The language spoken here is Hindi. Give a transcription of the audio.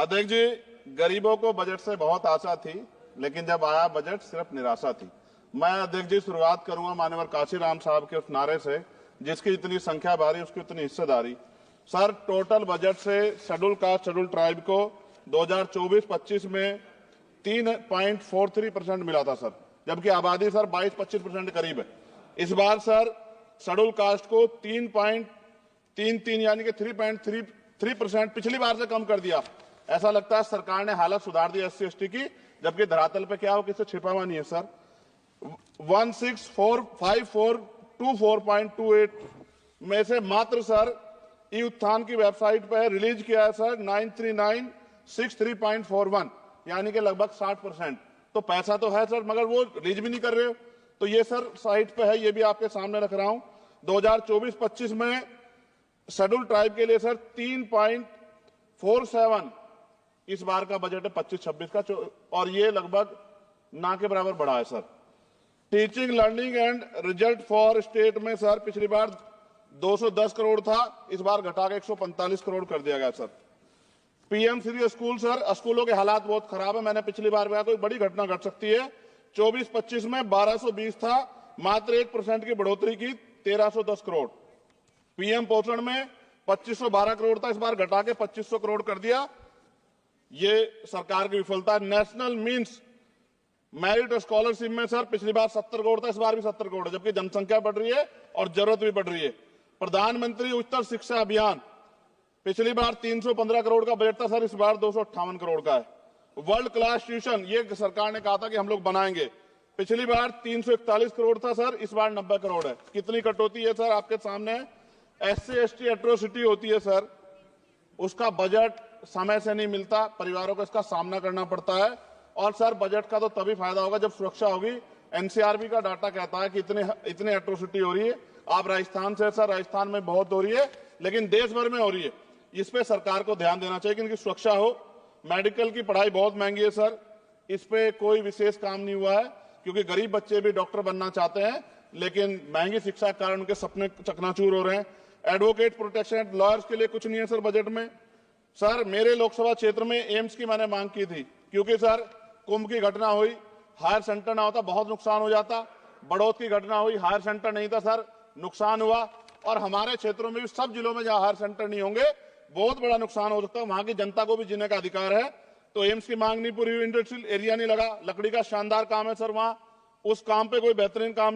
अध्यक्ष जी, गरीबों को बजट से बहुत आशा थी, लेकिन जब आया बजट सिर्फ निराशा थी। मैं अध्यक्ष जी शुरुआत करूंगा माननीय काशीराम साहब के उस नारे से, जिसकी इतनी संख्या भारी उसकी इतनी हिस्सेदारी। सर, टोटल बजट से शेड्यूल कास्ट शेड्यूल ट्राइब को 2024-25 में 3.43% मिला था सर, जबकि आबादी सर 22-25% करीब है। इस बार सर शेड्यूल कास्ट को 3.33 यानी कि 3.33% पिछली बार से कम कर दिया। ऐसा लगता है सरकार ने हालत सुधार दी SC/ST की, जबकि धरातल पे क्या हो किसी छिपा हुआ नहीं है सर। 1645424.28 में से मात्र सर ई उत्थान की वेबसाइट पर रिलीज किया है सर 93963.41 यानी कि लगभग 60%। तो पैसा तो है सर, मगर वो रिलीज भी नहीं कर रहे हो। तो ये सर साइट पे है, ये भी आपके सामने रख रहा हूं। 2024-25 में शेड्यूल ट्राइब के लिए सर 3.47 इस बार का बजट है 25-26 का, और ये लगभग ना के बराबर बढ़ा है sir. Teaching learning and result for state में सर पिछली बार 210 करोड़ था, इस बार घटा के 145 करोड़ कर दिया गया sir. PM Shri school sir, स्कूलों के हालात बहुत खराब है। मैंने पिछली बार कहा कोई बड़ी घटना घट सकती है। 24-25 में 1220 था, मात्र 1% की बढ़ोतरी की 1310 करोड़। PM पोषण में 2512 करोड़ था, इस बार घटा के 2500 करोड़ कर दिया। ये सरकार की विफलता। नेशनल मीन्स मेरिट स्कॉलरशिप में सर पिछली बार 70 करोड़ था, इस बार भी 70 करोड़ है, जबकि जनसंख्या बढ़ रही है और जरूरत भी बढ़ रही है। प्रधानमंत्री उच्चतर शिक्षा अभियान पिछली बार 315 करोड़ का बजट था सर, इस बार 258 करोड़ का है। वर्ल्ड क्लास ट्यूशन ये सरकार ने कहा था कि हम लोग बनाएंगे, पिछली बार 341 करोड़ था सर, इस बार 90 करोड़ है। कितनी कटौती है सर आपके सामने। SC/ST एट्रोसिटी होती है सर, उसका बजट समय से नहीं मिलता, परिवारों को इसका सामना करना पड़ता है। और सर बजट का तो तभी फायदा होगा जब सुरक्षा होगी। NCRB का डाटा कहता है कि इतने एट्रोसिटी हो रही है। आप राजस्थान से सर, राजस्थान में बहुत हो रही है, लेकिन देश भर में हो रही है। इस पे सरकार को ध्यान देना चाहिए कि इनकी सुरक्षा हो। मेडिकल की पढ़ाई बहुत महंगी है सर, इस पे कोई विशेष काम नहीं हुआ है, क्योंकि गरीब बच्चे भी डॉक्टर बनना चाहते हैं, लेकिन महंगी शिक्षा के कारण उनके सपने चकनाचूर हो रहे हैं। एडवोकेट प्रोटेक्शन लॉयर्स के लिए कुछ नहीं है सर बजट में। सर मेरे लोकसभा क्षेत्र में एम्स की मैंने मांग की थी, क्योंकि सर कुंभ की घटना हुई, हायर सेंटर ना होता बहुत नुकसान हो जाता। बड़ौद की घटना हुई, हायर सेंटर नहीं था सर, नुकसान हुआ। और हमारे क्षेत्रों में भी सब जिलों में जहां हायर सेंटर नहीं होंगे बहुत बड़ा नुकसान हो सकता है। वहां की जनता को भी जीने का अधिकार है। तो एम्स की मांग नहीं पूरी हुई, इंडस्ट्रियल एरिया नहीं लगा, लकड़ी का शानदार काम है सर वहां, उस काम पे कोई बेहतरीन काम